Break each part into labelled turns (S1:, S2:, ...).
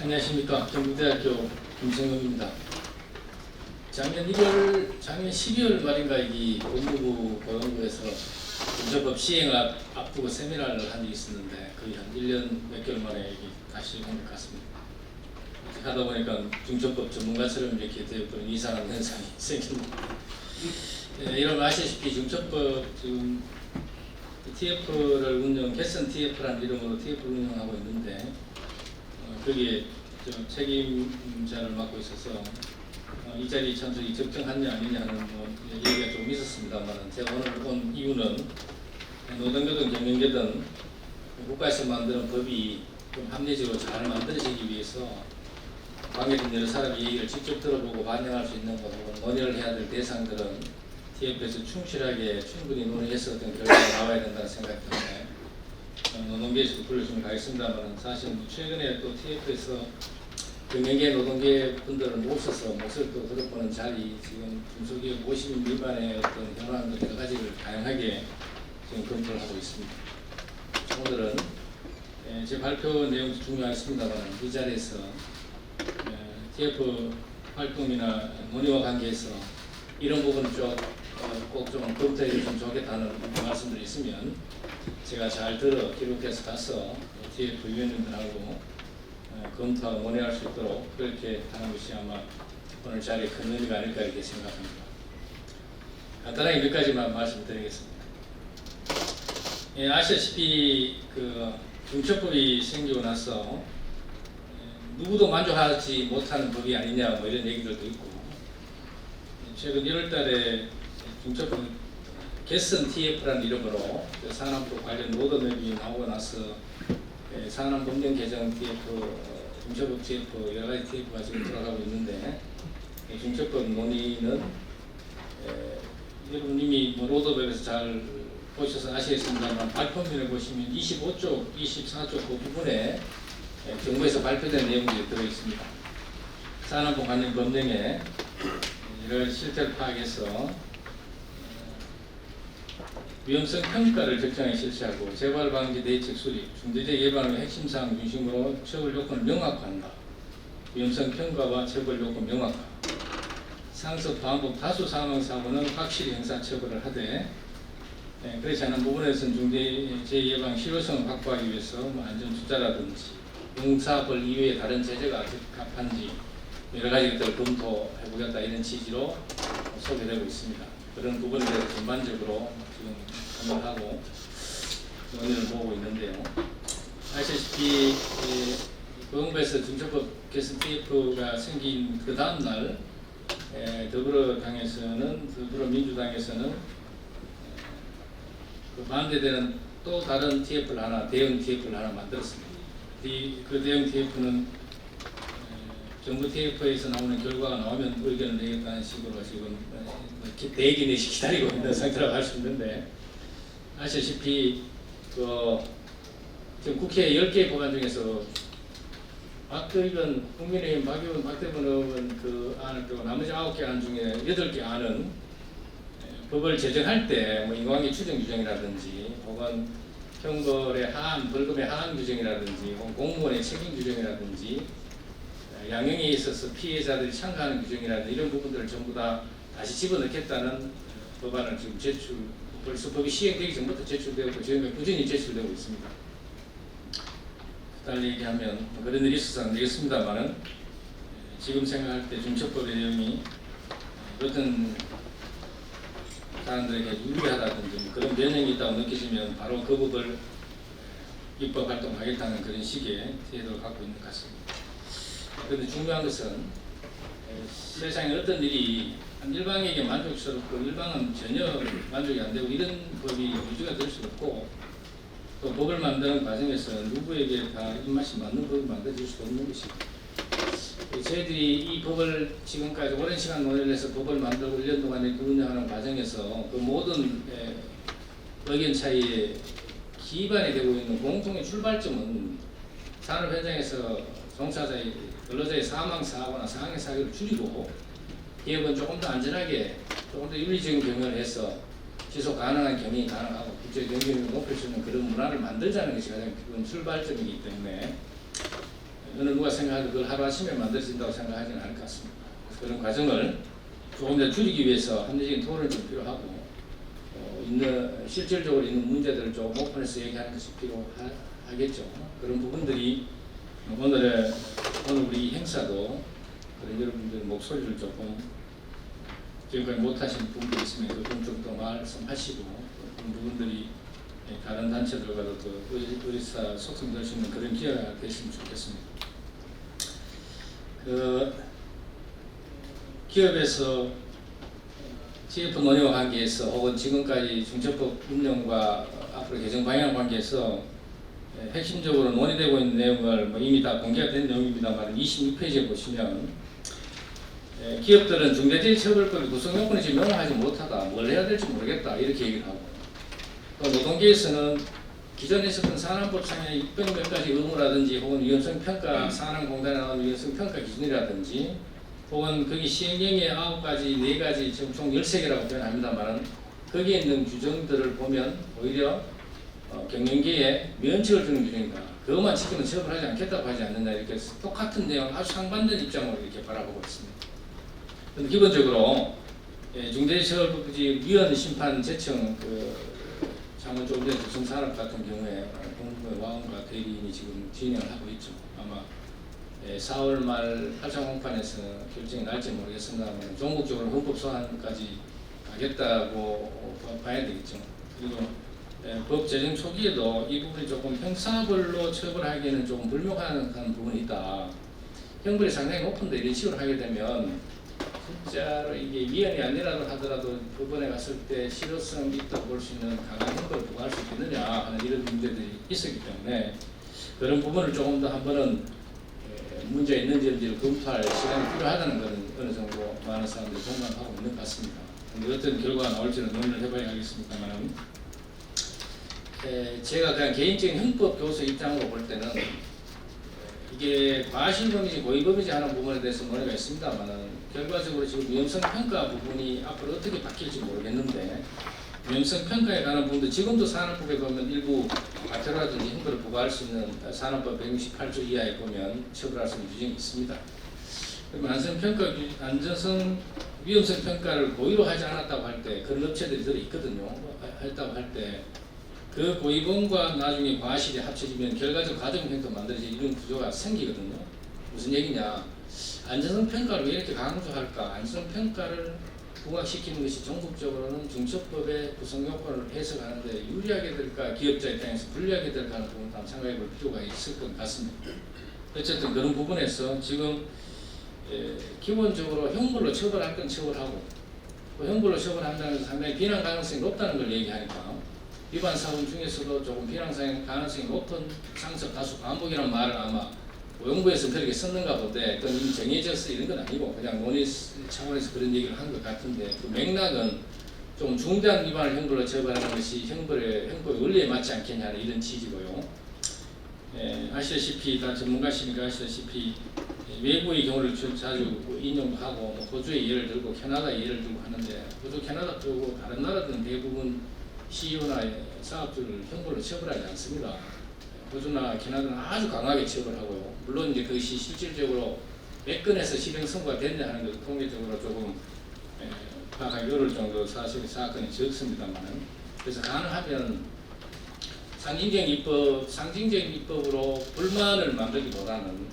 S1: 안녕하십니까. 경북대학교 김성용입니다. 작년 12월 말인가 이 법무부 보건부에서 중저법 시행을 앞두고 세미나를 한 적이 있었는데 거의 한 1년 몇 개월 만에 다시 한 것 같습니다. 하다 보니까 중저법 전문가처럼 이렇게 되어버린 이상한 현상이 생깁니다. 이런 아시다시피 중저법 지금 TF를 개선 TF라는 이름으로 TF를 운영하고 있는데 거기에 책임자를 맡고 있어서 이 자리에 참석이 적정하냐 아니냐 하는 얘기가 좀 있었습니다만 제가 오늘 온 이유는 노동교든 경영교든 국가에서 만드는 법이 좀 합리적으로 잘 만들어지기 위해서 관계된 여러 사람의 얘기를 직접 들어보고 반영할 수 있는 것 혹은 논의를 해야 될 대상들은 TF에서 충실하게 충분히 논의해서 어떤 결과가 나와야 된다는 생각 때문에 노동계에서도 불러주면 가겠습니다만 사실 최근에 또 TF에서 경영계 노동계 분들을 모셔서 목소리를 또 들어보는 자리 지금 중소기업 50인 미만의 어떤 현황들 여러 가지를 다양하게 지금 검토를 하고 있습니다. 오늘은 제 발표 내용도 중요하겠습니다만 이 자리에서 TF 활동이나 논의와 관계해서 이런 부분을 꼭 좀 검토해 주시면 좋겠다는 말씀들이 있으면 제가 잘 들어 기록해서 가서 TF 위원님들하고 검토하고 논의할 수 있도록 그렇게 하는 것이 아마 오늘 자리에 큰 의미가 아닐까 이렇게 생각합니다. 간단하게 몇 가지만 말씀드리겠습니다. 아시다시피 중처법이 생기고 나서 누구도 만족하지 못하는 법이 아니냐 뭐 이런 얘기들도 있고 최근 1월달에 중처법 개선 TF라는 이름으로 산업부 관련 로드맵이 나오고 나서 산업법령 개정 TF, 중처법 TF 여러 가지 TF가 지금 들어가고 있는데 중처법 논의는 여러분 이미 로드맵에서 잘 보셔서 아시겠습니다만 발표문에 보시면 25쪽, 24쪽 그 부분에 정부에서 발표된 내용들이 들어있습니다. 산업부 관련 법령에 이런 실태를 파악해서 위험성 평가를 적정하게 실시하고 재발 방지 대책 수립, 중대재해 예방의 핵심 사항 중심으로 처벌 요건을 명확화한다. 위험성 평가와 처벌 요건 명확화. 상습 반복 다수 사망 사고는 확실히 형사 처벌을 하되 그렇지 않은 부분에서는 중대재해 예방 실효성을 확보하기 위해서 안전 투자라든지 형사벌 이외의 다른 제재가 적합한지 여러 가지 것들을 검토해보겠다 이런 취지로 소개되고 있습니다. 그런 부분에 대해서 전반적으로 지금 검토하고 논의를 보고 있는데요. 아시다시피 보건부에서 중처법 개선 TF가 생긴 그 다음 날 더불어민주당에서는 반대되는 또 다른 TF를 하나, 대응 TF를 하나 만들었습니다. 그 대응 TF는 정부 TF에서 나오는 결과가 나오면 의견을 내겠다는 식으로 지금 대기 내시 기다리고 있는 상태라고 할 수 있는데 아시다시피 지금 국회 10개 법안 중에서 박의원, 국민의힘 박의원, 박대본 의원 그 안을 빼고 나머지 9개 안 중에 8개 안은 법을 제정할 때 인과관계 추정 규정이라든지 혹은 형벌의 하한, 벌금의 하한 규정이라든지 혹은 공무원의 책임 규정이라든지 양형에 있어서 피해자들이 참가하는 규정이라든지 이런 부분들을 전부 다 다시 집어넣겠다는 법안을 지금 벌써 법이 시행되기 전부터 제출되었고 지금 꾸준히 제출되고 있습니다. 달리 얘기하면 그런 일이 있어서 안 되겠습니다만은 지금 생각할 때 중처법의 내용이 어떤 사람들에게 유리하다든지 그런 면역이 있다고 느끼시면 바로 그 법을 입법 활동하겠다는 그런 식의 태도를 갖고 있는 것 같습니다. 그런데 중요한 것은 세상에 어떤 일이 일방에게 만족스럽고 일방은 전혀 만족이 안 되고 이런 법이 유지가 될 수 없고 또 법을 만드는 과정에서 누구에게 다 입맛이 맞는 법을 만들어질 수도 없는 것입니다. 저희들이 이 법을 지금까지 오랜 시간 논의를 해서 법을 만들고 1년 동안 운영하는 과정에서 그 모든 의견 차이에 기반이 되고 있는 공통의 출발점은 산업 현장에서 종사자의 근로자의 사망 사고나 상해 사고를 줄이고 기업은 조금 더 안전하게 조금 더 윤리적인 경영을 해서 지속 가능한 경영이 가능하고 국제 경쟁력을 높일 수 있는 그런 문화를 만들자는 것이 가장 큰 출발점이기 때문에 어느 누가 생각하도 그걸 하루아침에 만들어진다고 생각하지는 않을 것 같습니다. 그래서 그런 과정을 조금 더 줄이기 위해서 합리적인 토론이 좀 필요하고 실질적으로 있는 문제들을 좀 오픈해서 얘기하는 것이 필요하겠죠. 그런 부분들이 오늘 우리 행사도 그런 여러분들 목소리를 조금 지금까지 못하신 부분도 있으면 그 부분 좀 더 말씀하시고 그런 부분들이 다른 단체들과도 더 의사소통될 수 있는 그런 기회가 됐으면 좋겠습니다. 그 기업에서 TF 논의와 관계에서 혹은 지금까지 중첩법 운영과 앞으로 개정 방향 관계에서 핵심적으로 논의되고 있는 내용을 이미 다 공개가 된 내용입니다만 26페이지에 보시면 기업들은 중대재해처벌법의 구성 요건이 지금 명확하지 못하다, 뭘 해야 될지 모르겠다 이렇게 얘기를 하고 또 노동계에서는 기존에 있었던 산안법상의 600몇 가지 의무라든지 혹은 위헌성평가 산안공단에 나온 위헌성평가 기준이라든지 혹은 거기 시행령의 9가지, 4가지 지금 총 13개라고 표현합니다만 거기에 있는 규정들을 보면 오히려 경영계에 면책을 주는 규정이다. 그것만 지키면 처벌하지 않겠다고 하지 않는다. 이렇게 똑같은 내용 아주 상반된 입장으로 이렇게 바라보고 있습니다. 그런데 기본적으로 중대재해처벌법의 위헌 심판 제청 장원 조금 전에 조선산업 같은 경우에 공무부의 와원과 대리인이 지금 진행을 하고 있죠. 아마 4월 말 8차 공판에서 결정이 날지 모르겠습니다만 전국적으로 헌법 소환까지 가겠다고 봐야 되겠죠. 그리고 법 제정 초기에도 이 부분이 조금 형사벌로 처벌하기에는 조금 불명확한 부분이 있다. 형벌이 상당히 높은데 이런 식으로 하게 되면 진짜로 이게 위헌이 아니라도 하더라도 법원에 갔을 때 실효성 있다고 볼 수 있는 강한 형벌을 부과할 수 있겠느냐 하는 이런 문제들이 있었기 때문에 그런 부분을 조금 더 한 번은 문제 있는지 없는지를 검토할 시간이 필요하다는 것은 어느 정도 많은 사람들이 공감하고 있는 것 같습니다. 그런데 어떤 결과가 나올지는 논의를 해봐야 하겠습니다만 제가 그냥 개인적인 형법 교수 입장으로 볼 때는 이게 과실범이지 고의범이지 하는 부분에 대해서 논의가 있습니다만 결과적으로 지금 위험성 평가 부분이 앞으로 어떻게 바뀔지 모르겠는데 위험성 평가에 관한 부분도 지금도 산업법에 보면 일부 과태료라든지 형벌을 부과할 수 있는 산업법 168조 이하에 보면 처벌할 수 있는 규정이 있습니다. 안전성 위험성 평가를 고의로 하지 않았다고 할 때 그런 업체들이 들어 있거든요. 했다고 할 때 그 고의범과 나중에 과실이 합쳐지면 결과적 가정형도 만들어지는 이런 구조가 생기거든요. 무슨 얘기냐? 안전성 평가를 왜 이렇게 강조할까? 안전성 평가를 부각시키는 것이 전국적으로는 중첩법의 구성 요건을 해석하는데 유리하게 될까, 기업자 입장에서 불리하게 될까 하는 부분을 한번 생각해 볼 필요가 있을 것 같습니다. 어쨌든 그런 부분에서 지금 기본적으로 형벌로 처벌할 건 처벌하고 형벌로 처벌한다는 것은 상당히 비난 가능성이 높다는 걸 얘기하니까 위반 사건 중에서도 조금 비난 가능성이 높은 상습 다수 반복이라는 말을 아마 연구에서 그렇게 썼는가 본데 그건 이미 정해졌어 이런 건 아니고 그냥 논의 차원에서 그런 얘기를 한 것 같은데 그 맥락은 좀 중대한 위반을 형벌로 처벌하는 것이 형법의 원리에 맞지 않겠냐는 이런 취지고요. 아시다시피 다 전문가시니까 아시다시피 외국의 경우를 자주 인용도 하고 호주의 예를 들고 캐나다의 예를 들고 하는데 호주, 캐나다 빼고 다른 나라들은 대부분 CEO나 사업주를 형벌로 처벌하지 않습니다. 호주나 캐나다는 아주 강하게 처벌하고요. 물론 이제 그것이 실질적으로 몇 건에서 실행 선고가 됐냐 하는 것도 통계적으로 조금 파악하기 어려울 정도로 사실 사건이 적습니다만 그래서 가능하면 상징적인 입법으로 불만을 만들기보다는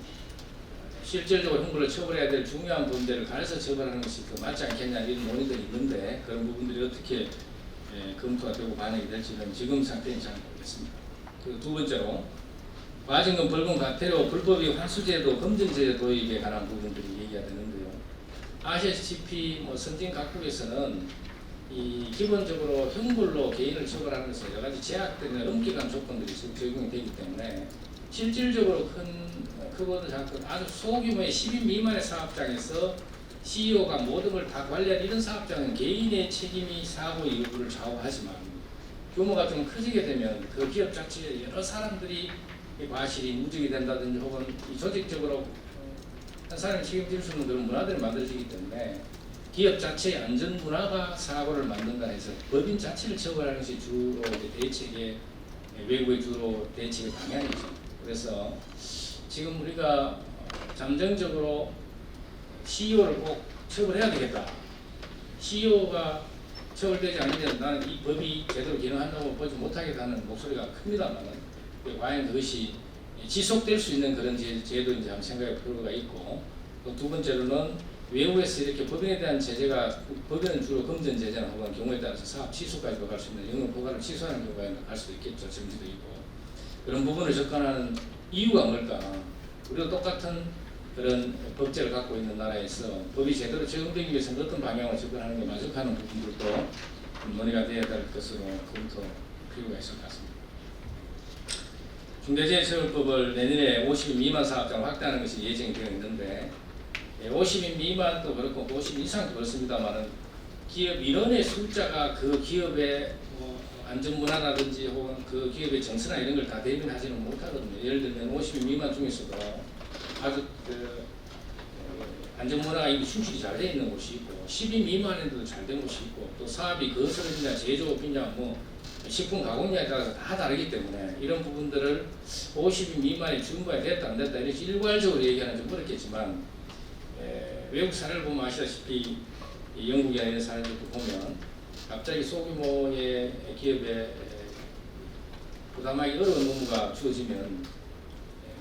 S1: 실질적으로 형벌로 처벌해야 될 중요한 부분들을 가려서 처벌하는 것이 더 맞지 않겠냐 이런 논의들이 있는데 그런 부분들이 어떻게 검토가 되고 반영이 될지는 지금 상태는 잘 모르겠습니다. 그 두 번째로 과징금, 벌금, 과태료, 불법이 환수제도, 검증제도 도입에 관한 부분들이 얘기가 되는데요. 아시다시피 선진 각국에서는 이 기본적으로 형벌로 개인을 처벌하는 것에 여러 가지 제약들이나 엄격한 조건들이 적용이 되기 때문에 실질적으로 크거나 작건 아주 소규모의 10인 미만의 사업장에서 CEO가 모든 걸 다 관리하는 이런 사업장은 개인의 책임이 사고의 여부를 좌우하지만 규모가 좀 커지게 되면 그 기업 자체에 여러 사람들이 과실이 누적이 된다든지 혹은 조직적으로 한 사람이 책임질 수 있는 그런 문화들이 만들어지기 때문에 기업 자체의 안전 문화가 사고를 만든다 해서 법인 자체를 처벌하는 것이 주로 대책의 외국의 주로 대책의 방향이죠. 그래서 지금 우리가 잠정적으로 CEO를 꼭 처벌해야 되겠다. CEO가 처벌되지 않으면 나는 이 법이 제대로 기능한다고 보지 못하겠다는 목소리가 큽니다만, 과연 그것이 지속될 수 있는 그런 제도 이제 한번 생각할 필요가 있고, 또 두 번째로는 외국에서 이렇게 법인에 대한 제재가, 법인은 주로 금전 제재나 혹은 경우에 따라서 사업 취소까지도 갈 수 있는 영업 허가를 취소하는 경우가 갈 수도 있겠죠. 점지도 있고. 그런 부분을 접근하는 이유가 뭘까? 우리도 똑같은 그런 법제를 갖고 있는 나라에서 법이 제대로 적용되기 위해서는 어떤 방향으로 접근하는 게 만족하는 부분들도 논의가 되어야 될 것으로 검토 필요가 있을 것 같습니다. 중대재해처벌법을 내년에 50인 미만 사업장을 확대하는 것이 예정이 되어 있는데, 50인 미만도 그렇고 50인 이상도 그렇습니다만은 기업 인원의 숫자가 그 기업의 안전문화라든지 혹은 그 기업의 정서나 이런 걸 다 대변하지는 못하거든요. 예를 들면 50인 미만 중에서도 아주 안전문화가 이미 충실이 잘 되어 있는 곳이 있고, 10인 미만에도 잘 된 곳이 있고, 또 사업이 건설이냐 제조업이냐 뭐 식품 가공량에 따라서 다 다르기 때문에 이런 부분들을 50인 미만이 준비가 됐다 안 됐다 이렇게 일괄적으로 얘기하는 좀 어렵겠지만, 외국 사례를 보면 아시다시피 영국이나 이런 사례들도 보면 갑자기 소규모의 기업에 부담하기 어려운 업무가 주어지면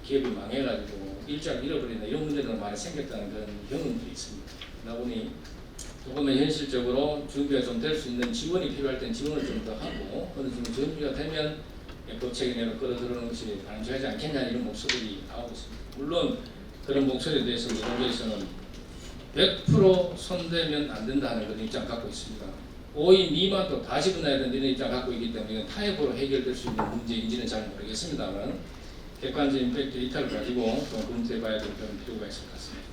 S1: 기업이 망해가지고 일자를 잃어버리는 이런 문제들은 많이 생겼다는 그런 경험들이 있습니다. 그러다 보니 조금은 현실적으로 준비가 좀 될 수 있는 지원이 필요할 땐 지원을 좀 더 하고, 어느 정도 준비가 되면 법체계 내로 끌어들이는 것이 바람직하지 않겠냐 이런 목소리들이 나오고 있습니다. 물론 그런 목소리에 대해서 우리 공개에서는 100% 손대면 안 된다는 그런 입장 갖고 있습니다. 5인 미만도 다 집어넣어야 된다는 입장 갖고 있기 때문에 이건 타협으로 해결될 수 있는 문제인지는 잘 모르겠습니다만, 객관적인 팩트 이탈을 가지고 좀 검토해봐야 될 그런 필요가 있을 것 같습니다.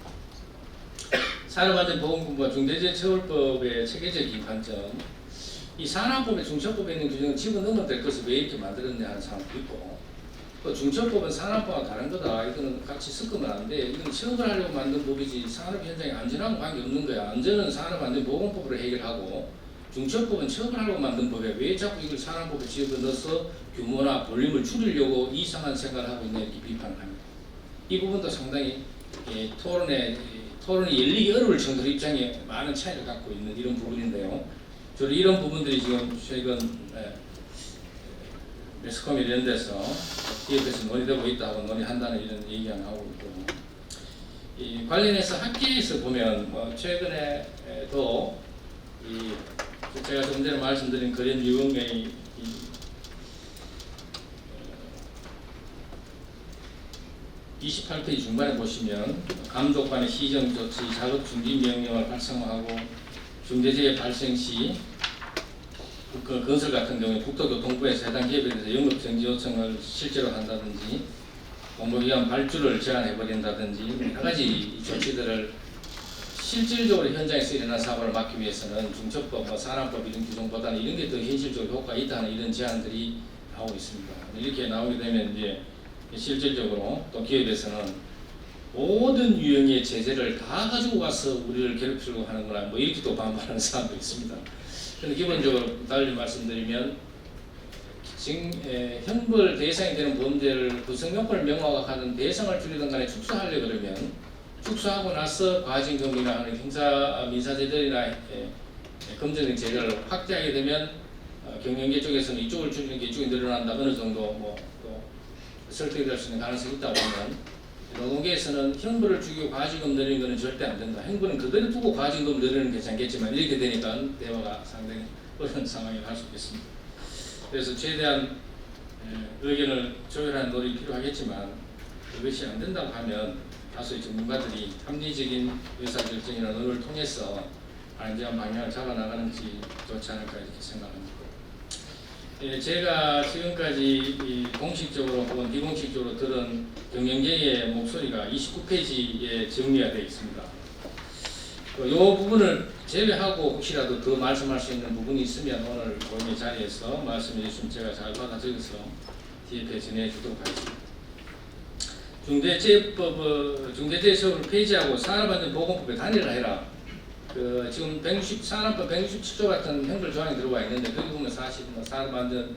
S1: 산업안전보건법과 중대재해처벌법의 체계적인 관점, 이 산업법의 중처법에 있는 규정을 집어넣으면 될 것을 왜 이렇게 만들었냐 하는 사람도 있고, 또 중처법은 산업법과 다른 거다, 이거는 같이 섞으면 안 돼, 이건 처벌하려고 만든 법이지 산업 현장에 안전하고 관계없는 거야, 안전은 산업안전보건법으로 해결하고 중처법은 처벌하려고 만든 법에 왜 자꾸 이걸 산업법에 집어넣어서 규모나 볼륨을 줄이려고 이상한 생각을 하고 있냐 이렇게 비판을 합니다. 이 부분도 상당히 토론이 열리기 어려울 정도로 입장에 많은 차이를 갖고 있는 이런 부분인데요. 주로 이런 부분들이 지금 최근 매스컴 이런 데서 기업에서 논의되고 있다고 논의한다는 이런 얘기가 나오고 있고, 이 관련해서 학계에서 보면 최근에도 제가 좀 전에 말씀드린 그런 유형의 28페이지 중반에 보시면 감독관의 시정 조치, 작업 중지 명령을 발송하고 중대재해 발생 시 그 건설 같은 경우에 국토교통부에서 해당 기업에 대해서 영업 정지 요청을 실제로 한다든지, 공모기관 발주를 제한해버린다든지 여러 가지 조치들을 실질적으로 현장에서 일어난 사고를 막기 위해서는 중처법, 산업법 이런 규정보다는 이런 게 더 현실적으로 효과가 있다는 이런 제안들이 나오고 있습니다. 이렇게 나오게 되면 이제 실질적으로 또 기업에서는 모든 유형의 제재를 다 가지고 와서 우리를 괴롭히려고 하는 거나 뭐 이렇게 또 반발하는 사람도 있습니다. 그런데 기본적으로 달리 말씀드리면 형벌 대상이 되는 범죄를 구성요건을 명확하는 대상을 줄이든 간에 축소하려고 그러면 축소하고 나서 과징금이나 하는 형사 민사제들이나 금전적 제재를 확대하게 되면 경영계 쪽에서는 이쪽을 줄이는 게 이쪽이 늘어난다 어느 정도 또 설득이 될 수 있는 가능성이 있다고 하면, 노동계에서는 형벌을 주고 과징금 늘리는 것은 절대 안 된다. 형벌은 그대로 두고 과징금 늘리는 게 괜찮겠지만 이렇게 되니까 대화가 상당히 어려운 상황이 할 수 있겠습니다. 그래서 최대한 의견을 조율하는 노력이 필요하겠지만, 그것이 안 된다고 하면 다수의 전문가들이 합리적인 의사결정이나 논의를 통해서 안전한 방향을 잡아나가는지 좋지 않을까 이렇게 생각합니다. 제가 지금까지 공식적으로 혹은 비공식적으로 들은 경영계의 목소리가 29페이지에 정리가 되어 있습니다. 이 부분을 제외하고 혹시라도 더 말씀할 수 있는 부분이 있으면 오늘 본인의 자리에서 말씀해 주시면 제가 잘 받아 적어서 TF에 전해주도록 하겠습니다. 중대재해처벌을 폐지하고 산업안전보건법에 단일화 해라. 지금 산업법 167조 같은 형벌 조항이 들어와 있는데 거기 보면 사실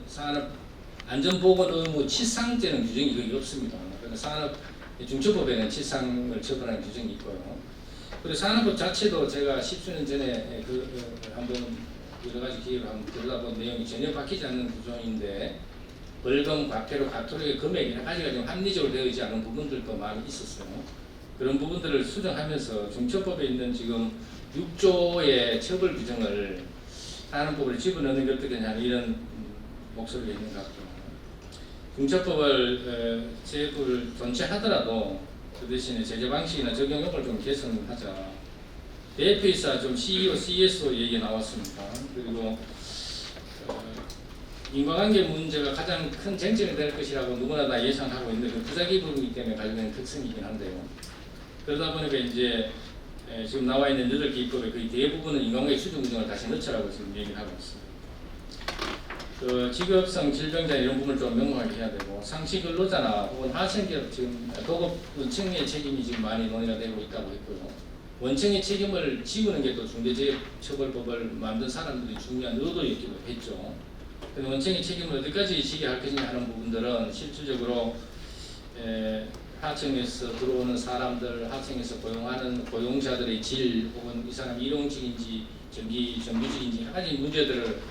S1: 산업안전보건 의무 치상죄는 규정이 거의 없습니다. 그러니까 중처법에는 치상을 처벌하는 규정이 있고요. 그리고 산업법 자체도 제가 10수년 전에 한번 여러 가지 기회로 한번 들여다본 내용이 전혀 바뀌지 않는 구조인데 벌금, 과태료, 가토록의 금액이 여러 가지가 좀 합리적으로 되어 있지 않은 부분들도 많이 있었어요. 그런 부분들을 수정하면서 중처법에 있는 지금 6조의 처벌 규정을 산업법을 집어넣는 게 어떻겠냐 이런 목소리가 있는 것 같고, 중처법을 제도를 존치하더라도 그 대신에 제재 방식이나 적용력을 좀 개선하자. 대표이사 좀 CEO, CSO 얘기 나왔습니다. 그리고 인과관계 문제가 가장 큰 쟁점이 될 것이라고 누구나 다 예상하고 있는데 그 부작위이기 때문에 가지고 특성이긴 한데요. 그러다 보니까 이제 지금 나와 있는 8개 입법의 거의 대부분은 인과관계 수준 규정을 다시 넣자라고 지금 얘기를 하고 있습니다. 그 직업성 질병자 이런 부분을 좀 명확하게 해야 되고, 상시 근로자나 혹은 하청기업 지금 도급 원청의 책임이 지금 많이 논의가 되고 있다고 했고요. 원청의 책임을 지우는 게 또 중대재해처벌법을 만든 사람들이 중요한 의도였기도 했죠. 근데 원청의 책임을 어디까지 지게 할 것이냐 하는 부분들은 실질적으로 하청에서 들어오는 사람들, 하청에서 고용하는 고용자들의 질, 혹은 이 사람이 일용직인지 정규직인지 여러 가지 문제들을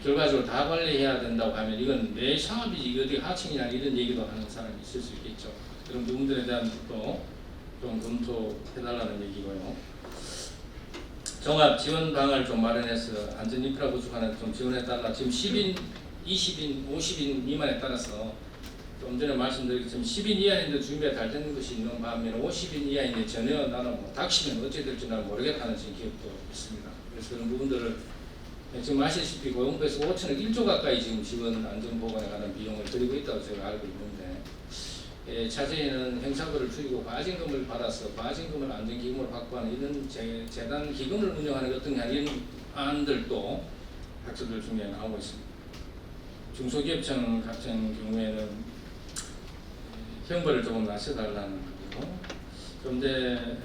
S1: 결과적으로 다 관리해야 된다고 하면 이건 내 사업이지 이거 어디 하청이냐 이런 얘기도 하는 사람이 있을 수 있겠죠. 그런 부분들에 대한 것도 좀 검토해달라는 얘기고요. 종합 지원 방안을 좀 마련해서 안전 인프라 구축하는 좀 지원해달라. 지금 10인, 20인, 50인 미만에 따라서 좀 전에 말씀드렸지만 10인 이하인데 준비가 잘 되는 것이 있는 반면에 50인 이하인데 전혀 나는 뭐 닥치면 어찌 될지 나는 모르겠다는 지금 기업도 있습니다. 그래서 그런 부분들을 지금 아시다시피 고용부에서 5천억 1조 가까이 지금 직원 안전보건에 관한 비용을 들이고 있다고 제가 알고 있는데, 차제에는 행사비를 줄이고 과징금을 받아서 과징금을 안전기금으로 확보하는 이런 재단 기금을 운영하는 어떤 이런 안들도 학자들 중에 나오고 있습니다. 중소기업청 같은 경우에는 형벌을 조금 낮춰달라는 거고, 그런데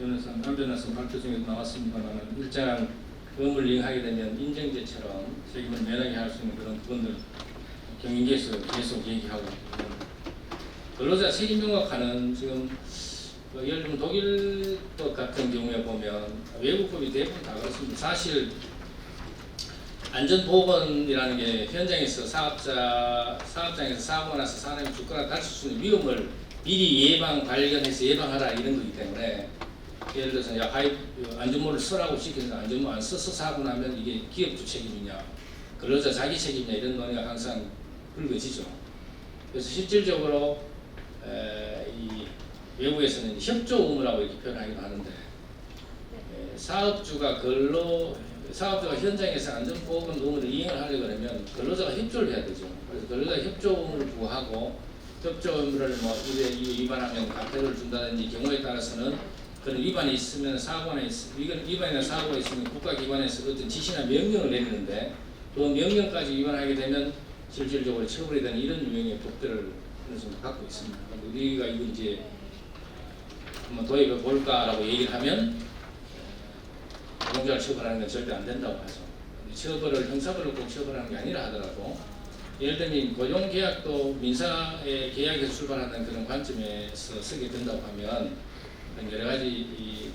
S1: 안 변호사 발표 중에 나왔습니다만 일정한 업무를 이행하게 되면 인정제처럼 책임을 면하게 할 수 있는 그런 부분들 경영계에서 계속 얘기하고 있고, 근로자 책임 명확화는 지금 예를 들면 독일법 같은 경우에 보면 외국법이 대부분 다 그렇습니다. 사실 안전보건이라는 게 현장에서 사업장에서 사고가 나서 사람이 죽거나 다칠 수 있는 위험을 미리 발견해서 예방하라 이런 거기 때문에, 예를 들어서 안전모를 쓰라고 시켜서 안전모 안 써서 사고 나면 이게 기업주 책임이냐 근로자 자기 책임이냐 이런 논의가 항상 불거지죠. 그래서 실질적으로 이 외국에서는 협조 의무라고 이렇게 표현하기도 하는데, 사업주가 현장에서 안전보건 의무를 이행을 하려고 하면 근로자가 협조를 해야 되죠. 그래서 근로자 협조 의무를 부과하고 협조 의무를 위반하면 과태료를 준다든지 경우에 따라서는 그런 위반이 있으면 위반이나 사고가 있으면 국가기관에서 어떤 지시나 명령을 내리는데 그 명령까지 위반하게 되면 실질적으로 처벌이 되는 이런 유형의 법들을 어느 정도 갖고 있습니다. 우리가 이거 이제 한번 도입해 볼까라고 얘기를 하면 노동자를 처벌하는 건 절대 안 된다고 하죠. 처벌을 형사벌로 꼭 처벌하는 게 아니라 하더라도, 예를 들면 고용계약도 민사의 계약에서 출발하는 그런 관점에서 쓰게 된다고 하면 여러 가지 이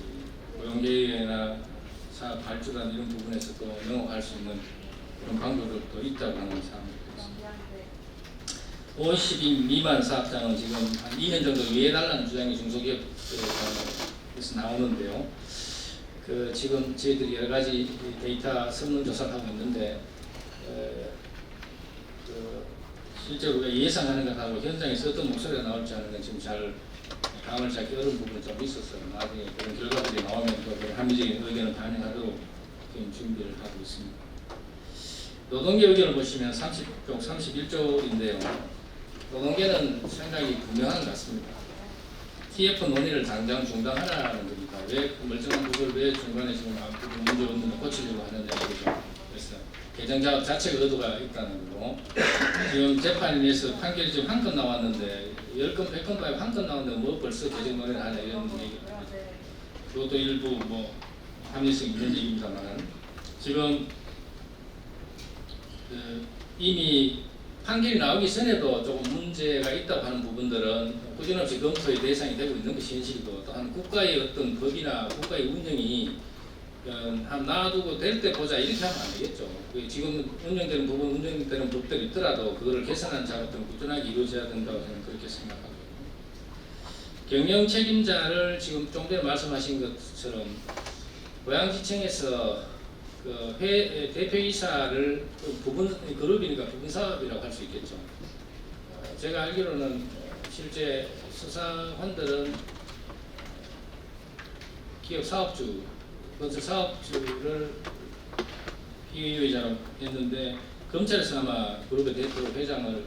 S1: 고용계획이나 사업 발주단 이런 부분에서 또 명확할 수 있는 그런 방법도 있다고 하는 사항입니다. 50인 미만 사업장은 지금 한 2년 정도 유예해달라는 주장이 중소기업에서 나오는데요. 지금 저희들이 여러 가지 데이터 설문조사를 하고 있는데, 실제로 우리가 예상하는 것하고 현장에서 어떤 목소리가 나올지 하는 건 지금 감을 잡기 어려운 부분이 좀 있었어요. 나중에 그런 결과들이 나오면 또 합리적인 의견을 반영하도록 지금 준비를 하고 있습니다. 노동계 의견을 보시면 30쪽, 31조인데요. 노동계는 생각이 분명한 것 같습니다. TF 논의를 당장 중단하라는 겁니다. 왜 멀쩡한 부분을 왜 중간에 지금 문제 없는 거 고치려고 하느냐 이거죠. 그래서 개정 작업 자체가 의도가 있다는 거고, 지금 재판에서 판결이 지금 한 건 나왔는데 10건, 100건 말고 한 건 나왔는데 뭐 벌써 개정 논의를 하냐 이런 얘기입니다. 그것도 일부 뭐 합리성 있는 얘기입니다만, 지금 이미 판결이 나오기 전에도 조금 문제가 있다고 하는 부분들은 꾸준없이 검토의 대상이 되고 있는 것이 현실이고, 또한 국가의 어떤 법이나 국가의 운영이 한 놔두고 될 때 보자 이렇게 하면 안 되겠죠. 지금 운영되는 부분, 운영되는 법들이 있더라도 그거를 개선한 작업들은 꾸준하게 이루어져야 된다고 저는 그렇게 생각하고, 경영 책임자를 지금 좀 전에 말씀하신 것처럼 고양시청에서 그 대표이사를 부분 그룹이니까 부분 사업이라고 할 수 있겠죠. 제가 알기로는 실제 수사관들은 기업 사업주, 건설 사업주를 피의자로 했는데 검찰에서 아마 그룹의 대표 회장을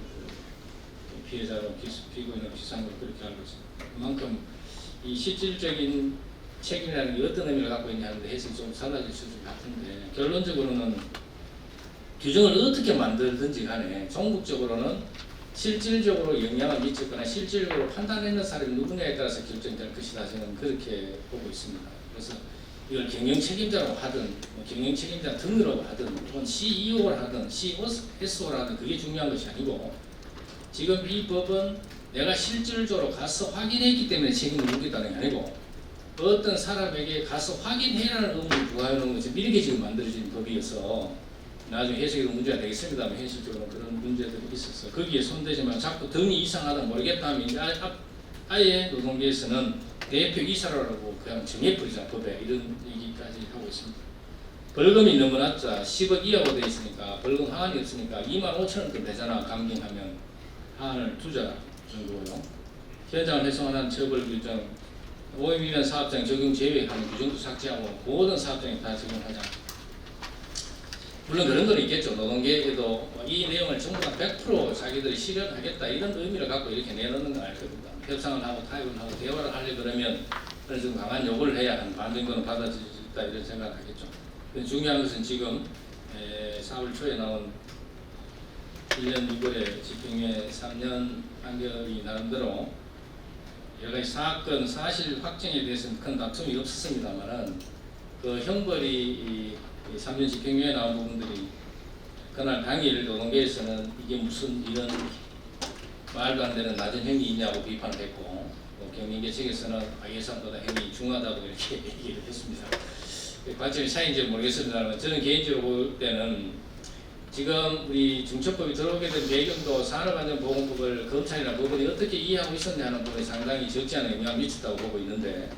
S1: 피해자로 피고인으로 기소한 걸 그렇게 알고 있습니다. 그만큼 이 실질적인 책임이라는 게 어떤 의미를 갖고 있냐 하는데 해석이 좀 달라질 수 있을 것 같은데, 결론적으로는 규정을 어떻게 만들든지 간에 종국적으로는 실질적으로 영향을 미쳤거나 실질적으로 판단하는 사람이 누구냐에 따라서 결정될 것이다, 저는 그렇게 보고 있습니다. 그래서 이걸 경영 책임자로 하든 경영 책임자 등으로 하든 혹은 CEO를 하든 CSO를 하든 그게 중요한 것이 아니고, 지금 이 법은 내가 실질적으로 가서 확인했기 때문에 책임을 묻겠다는 게 아니고, 어떤 사람에게 가서 확인해라는 의무를 부과하는 것이 미리 지금 만들어진 법이어서 나중에 해석에도 문제가 되겠습니다만, 현실적으로 그런 문제들이 있어서 거기에 손대지만 자꾸 등이 이상하다 모르겠다 하면 아예 노동계에서는 대표 이사라고 그냥 정해버리자, 법에. 이런 얘기까지 하고 있습니다. 벌금이 너무 낮자 10억 이하로 되어 있으니까 벌금 하한이 없으니까 25,000원도 되잖아. 감경하면 하한을 두자 정도고요. 현장을 훼손한 처벌 규정, 오해 위반 사업장 적용 제외하는 규정도 삭제하고 모든 사업장에 다 적용하자. 물론 그런 건 있겠죠. 노동계에도 이 내용을 전부 다 100% 자기들이 실현하겠다 이런 의미를 갖고 이렇게 내놓는 건 알 겁니다. 협상을 하고 타협을 하고 대화를 하려 그러면 어느 정도 강한 요구를 해야 하는 반정도는 받아들일 수 있다 이런 생각을 하겠죠. 중요한 것은 지금 4월 초에 나온 1년 6월에 집행유예 3년 판결이 나름대로 여러 가지 사건 사실 확정에 대해서는 큰 다툼이 없었습니다만은 그 형벌이 3년 집행유예 나온 부분들이 그날 당일 노동계에서는 이게 무슨 이런 말도 안 되는 낮은 형이 있냐고 비판을 했고, 경영계 측에서는 예산보다 형이 중하다고 이렇게 얘기를 했습니다. 관점이 차이인지 모르겠습니다만 저는 개인적으로 볼 때는 지금 우리 중처법이 들어오게 된 배경도 산업안전보건법을 검찰이나 법원이 어떻게 이해하고 있었냐 하는 부분이 상당히 적지 않은 영향을 미쳤다고 보고 있는데,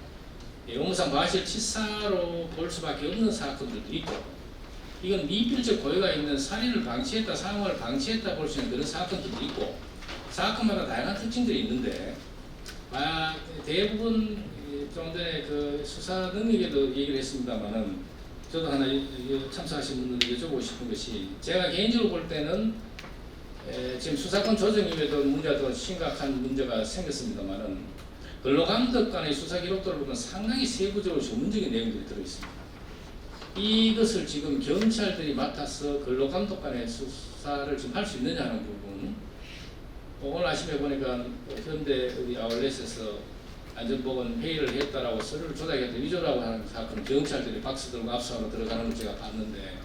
S1: 업무상 과실치사로 볼 수밖에 없는 사건들도 있고, 이건 미필적 고의가 있는 살인을 방치했다, 사망을 방치했다 볼 수 있는 그런 사건들도 있고, 사건마다 다양한 특징들이 있는데, 대부분 좀 전에 그 수사 능력에도 얘기를 했습니다만은, 저도 하나 참석하신 분들 여쭤보고 싶은 것이, 제가 개인적으로 볼 때는 지금 수사권 조정임에도 문제가 심각한 문제가 생겼습니다만은, 근로감독 간의 수사 기록들을 보면 상당히 세부적으로 전문적인 내용들이 들어있습니다. 이것을 지금 경찰들이 맡아서 근로감독 간의 수사를 지금 할 수 있느냐 하는 부분, 오늘 아침에 보니까 현대 우리 아울렛에서 안전보건 회의를 했다라고 서류를 조작했다 위조라고 하는 사건, 경찰들이 박스 들고 압수하러 들어가는 걸 제가 봤는데,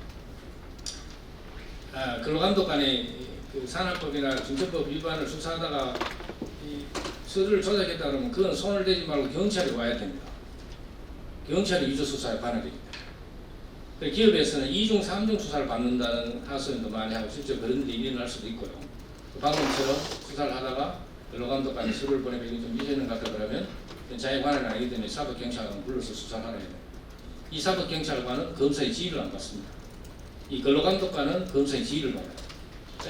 S1: 근로감독 간의 그 산업법이나 중처법 위반을 수사하다가 이 서류를 조작했다 그러면 그건 손을 대지 말고 경찰이 와야 됩니다. 경찰이 위조 수사에 관여되기 때문에. 기업에서는 2중, 3중 수사를 받는다는 하소연도 많이 하고 실제 그런 일이 일어날 수도 있고요. 방금처럼 수사를 하다가 근로감독관이 서류를 보내면 이게 좀 위조 있는 것 같다 그러면 자기 관할이 아니기 때문에 사법경찰관을 불러서 수사를 하라 해요. 이 사법경찰관은 검사의 지휘를 안 받습니다. 이 근로감독관은 검사의 지휘를 받아요.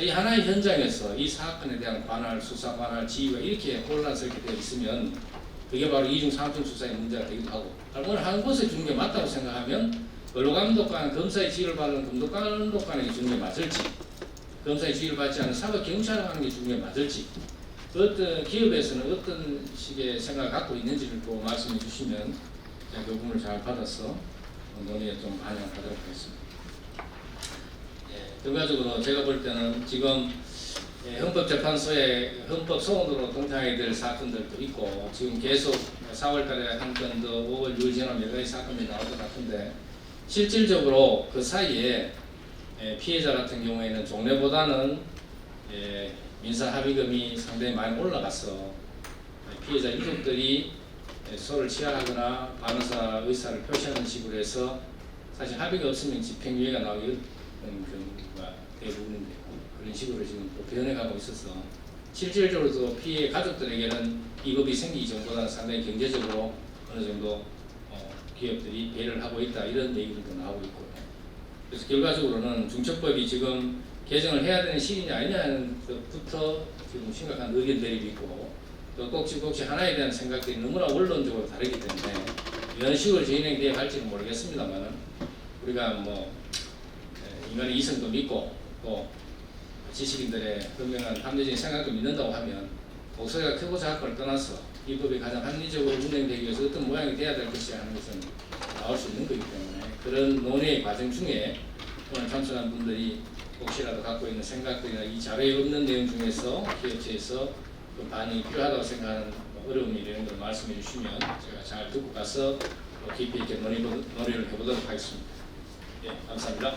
S1: 이 하나의 현장에서 이 사건에 대한 관할, 수사 관할, 지휘가 이렇게 혼란스럽게 되어 있으면 그게 바로 2중, 3중 수사의 문제가 되기도 하고, 어느 한 곳에 주는 게 맞다고 생각하면 근로감독관, 검사의 지휘를 받는 근로감독관에게 주는 게 맞을지, 검사의 지휘를 받지 않은 사법경찰을 하는 게 주는 게 맞을지, 어떤 기업에서는 어떤 식의 생각을 갖고 있는지를 또 말씀해 주시면 제가 그 부분을 잘 받아서 논의에 좀 반영하도록 하겠습니다. 결과적으로 제가 볼 때는 지금 헌법재판소에 헌법소원으로 동참하게 될 사건들도 있고, 지금 계속 4월달에 한 건 더 5월 6월 지나면 여러 가지 사건이 나올 것 같은데, 실질적으로 그 사이에 피해자 같은 경우에는 종례보다는 민사 합의금이 상당히 많이 올라가서 피해자 유족들이 소를 취하하거나 변호사 의사를 표시하는 식으로 해서 사실 합의가 없으면 집행유예가 나오기 어려운 경우가 대부분인데 그런 식으로 지금 또 변해가고 있어서 실질적으로도 피해 가족들에게는 이 법이 생기기 전보다는 상당히 경제적으로 어느 정도 기업들이 배려를 하고 있다 이런 얘기들도 나오고 있고요. 그래서 결과적으로는 중첩법이 지금 개정을 해야 되는 시기냐 아니냐는 것부터 지금 심각한 의견 대립이 있고 또 꼭지 하나에 대한 생각들이 너무나 원론적으로 다르기 때문에 이런 식으로 진행되어 갈지는 모르겠습니다만 우리가 뭐 인간의 이성도 믿고 또 지식인들의 분명한 합리적인 생각도 믿는다고 하면 목소리가 크고 작고를 떠나서 이 법이 가장 합리적으로 운행되기 위해서 어떤 모양이 돼야 될 것이야 하는 것은 나올 수 있는 거기 때문에 그런 논의 과정 중에 오늘 참석한 분들이 혹시라도 갖고 있는 생각들이나 이 자료에 없는 내용 중에서 기업체에서 좀 반영이 필요하다고 생각하는 어려움이 이런 걸 말씀해 주시면 제가 잘 듣고 가서 깊이 있게 논의를 해보도록 하겠습니다. 예, 감사합니다.